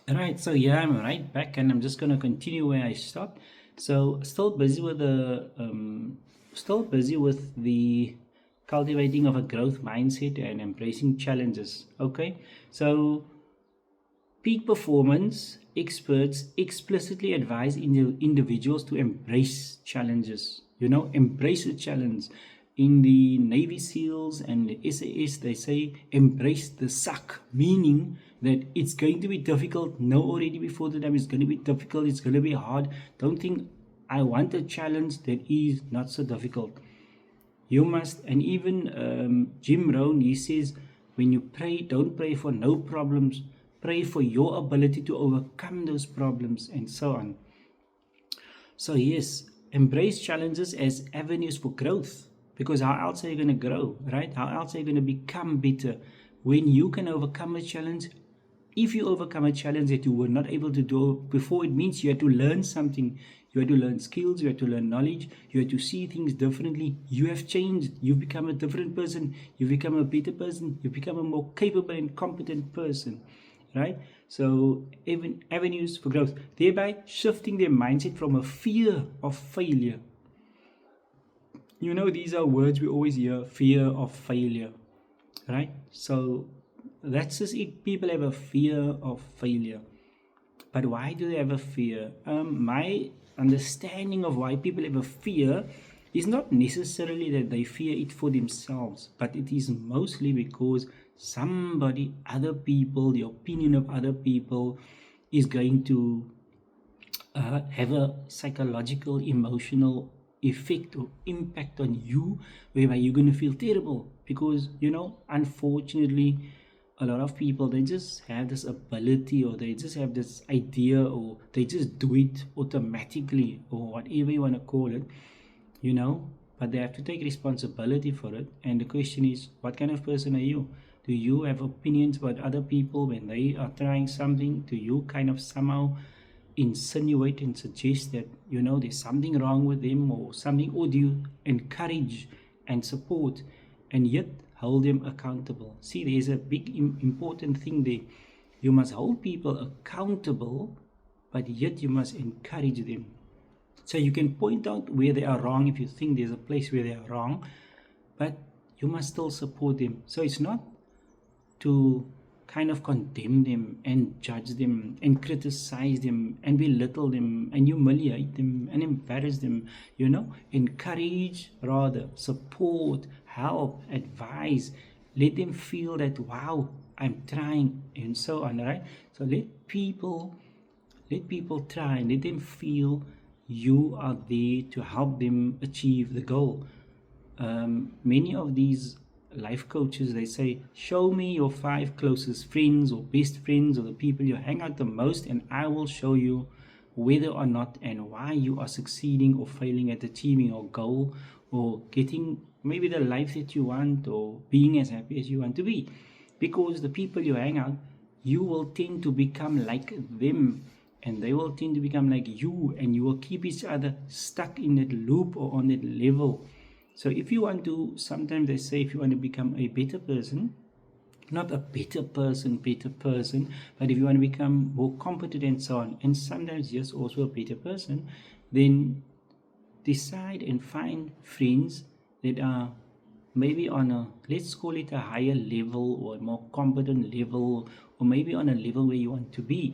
Right, so yeah, I'm right back, and I'm just gonna continue where I stopped. So still busy with the cultivating of a growth mindset and embracing challenges. Okay, so peak performance experts explicitly advise individuals to embrace challenges. Embrace a challenge. In the Navy SEALs and the SAS, they say embrace the suck, meaning that it's going to be difficult. Know already before the time it's going to be difficult, it's going to be hard. Don't think I want a challenge that is not so difficult. You must, and even Jim Rohn, he says, when you pray, don't pray for no problems, pray for your ability to overcome those problems, and so on. So, yes, embrace challenges as avenues for growth, because how else are you going to grow, right? How else are you going to become better? When you can overcome a challenge, if you overcome a challenge that you were not able to do before, it means you had to learn something. You had to learn skills, you had to learn knowledge, you had to see things differently. You have changed, you've become a different person, you've become a better person, you've become a more capable and competent person, right? So, even avenues for growth, thereby shifting their mindset from a fear of failure. These are words we always hear: fear of failure, right? So, that's just it. People have a fear of failure. But why do they have a fear? My understanding of why people have a fear is not necessarily that they fear it for themselves, but it is mostly because somebody, other people, the opinion of other people is going to have a psychological, emotional effect or impact on you, whereby you're going to feel terrible because, unfortunately, a lot of people, they just have this ability, or they just have this idea, or they just do it automatically, or whatever you want to call it, you know but they have to take responsibility for it. And the question is, what kind of person are you? Do you have opinions about other people when they are trying something? Do you kind of somehow insinuate and suggest that there's something wrong with them or something, or do you encourage and support and yet hold them accountable? See, there's a big important thing there. You must hold people accountable, but yet you must encourage them. So you can point out where they are wrong if you think there's a place where they are wrong, but you must still support them. So it's not to kind of condemn them and judge them and criticize them and belittle them and humiliate them and embarrass them. Encourage, rather, support, help, advise. Let them feel that, wow, I'm trying, and so on, right? So let people try, let them feel you are there to help them achieve the goal. Many of these life coaches, they say, show me your 5 closest friends or best friends or the people you hang out the most, and I will show you whether or not and why you are succeeding or failing at achieving your goal, or getting maybe the life that you want, or being as happy as you want to be. Because the people you hang out, you will tend to become like them, and they will tend to become like you, and you will keep each other stuck in that loop or on that level. So if you want to, sometimes they say, if you want to become a better person, not a better person, but if you want to become more competent and so on, and sometimes just also a better person, then decide and find friends that are maybe on a, let's call it, a higher level or a more competent level, or maybe on a level where you want to be.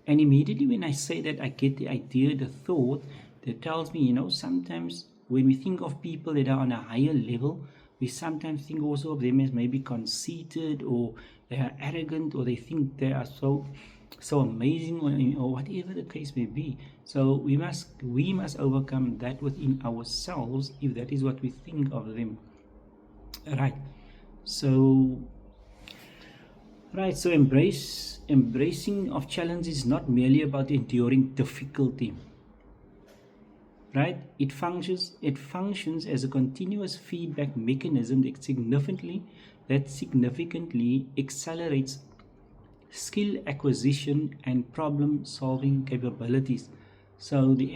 And immediately when I say that, I get the idea, the thought that tells me, sometimes when we think of people that are on a higher level, we sometimes think also of them as maybe conceited, or they are arrogant, or they think they are so amazing, or whatever the case may be. So we must overcome that within ourselves, if that is what we think of them. Right. So so embracing of challenge is not merely about enduring difficulty. Right? It functions as a continuous feedback mechanism that significantly accelerates skill acquisition and problem solving capabilities. So the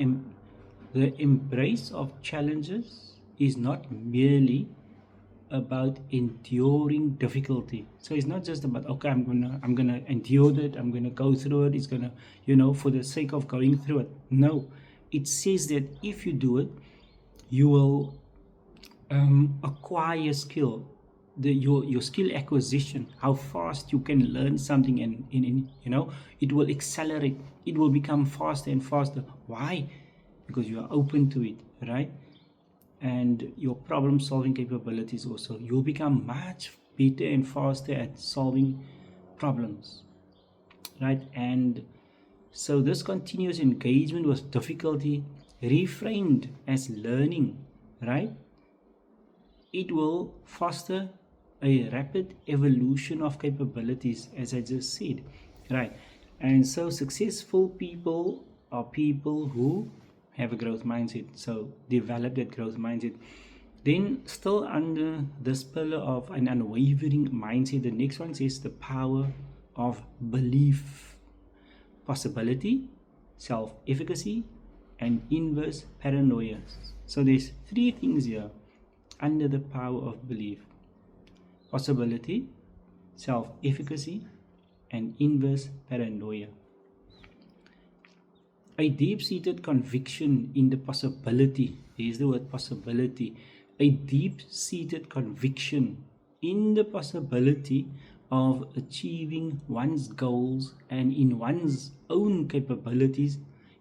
embrace of challenges is not merely about enduring difficulty. So it's not just about, okay, I'm gonna endure it, I'm gonna go through it, it's gonna, for the sake of going through it. No, it says that if you do it, you will acquire skill, your skill acquisition, how fast you can learn something, and it will accelerate, it will become faster and faster. Why? Because you are open to it, right? And your problem solving capabilities also, you'll become much better and faster at solving problems, right? And so this continuous engagement with difficulty, reframed as learning, right, it will foster a rapid evolution of capabilities, as I just said, right? And so successful people are people who have a growth mindset, so develop that growth mindset. Then, still under this pillar of an unwavering mindset, the next one says the power of belief, possibility, self-efficacy, and inverse paranoia. So there's three things here under the power of belief: possibility, self-efficacy, and inverse paranoia. A deep-seated conviction in the possibility, here's the word possibility, a deep-seated conviction in the possibility of achieving one's goals and in one's own capabilities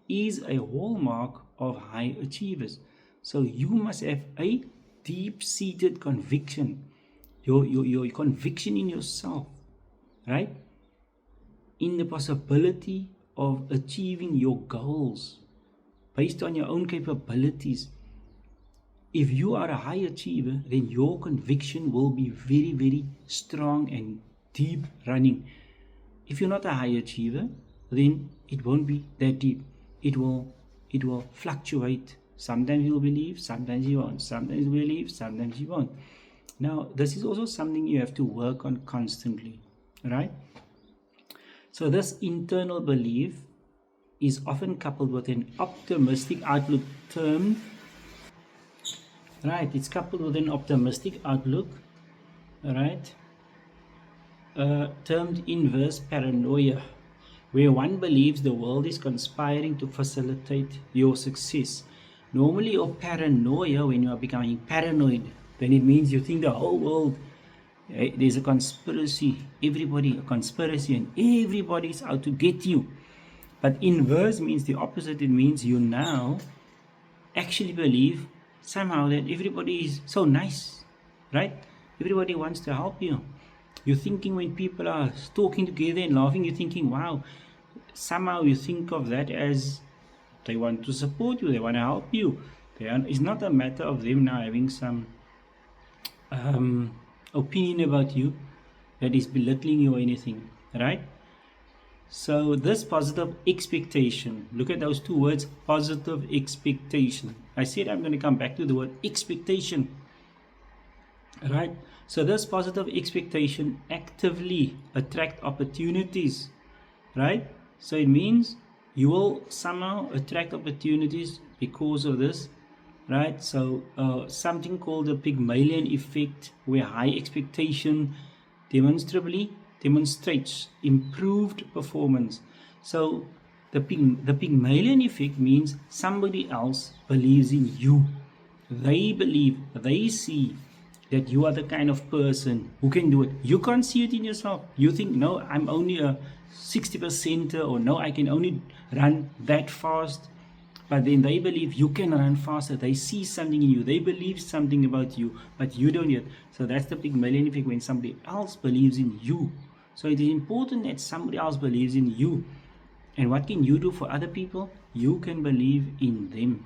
is a hallmark of high achievers. So you must have a deep-seated conviction, your conviction in yourself, right? In the possibility of achieving your goals based on your own capabilities. If you are a high achiever, then your conviction will be very, very strong and deep running. If you're not a high achiever, then it won't be that deep. It will fluctuate. Sometimes you'll believe, sometimes you won't. Sometimes you believe, sometimes you won't. Now, this is also something you have to work on constantly, right? So this internal belief is often coupled with an optimistic outlook termed, right? It's coupled with an optimistic outlook, right? Termed inverse paranoia, where one believes the world is conspiring to facilitate your success. Normally, your paranoia, when you are becoming paranoid, then it means you think the whole world, there's a conspiracy, a conspiracy, and everybody's out to get you. But inverse means the opposite. It means you now actually believe somehow that everybody is so nice, right? Everybody wants to help you. You're thinking when people are talking together and laughing, you're thinking, wow, somehow you think of that as they want to support you, they want to help you. It's not a matter of them now having some opinion about you that is belittling you or anything, right? So this positive expectation, look at those two words, positive expectation. I said I'm going to come back to the word expectation, right? So this positive expectation actively attract opportunities, right? So it means you will somehow attract opportunities because of this, right? So something called the Pygmalion effect, where high expectation demonstrates improved performance. So the Pygmalion effect means somebody else believes in you. They see that you are the kind of person who can do it. You can't see it in yourself. You think, no, I'm only a 60%, or no, I can only run that fast. But then they believe you can run faster. They see something in you. They believe something about you, but you don't yet. So that's the Pygmalion effect, when somebody else believes in you. So it is important that somebody else believes in you. And what can you do for other people? You can believe in them.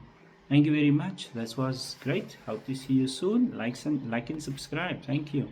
Thank you very much. That was great. Hope to see you soon. Like and subscribe. Thank you.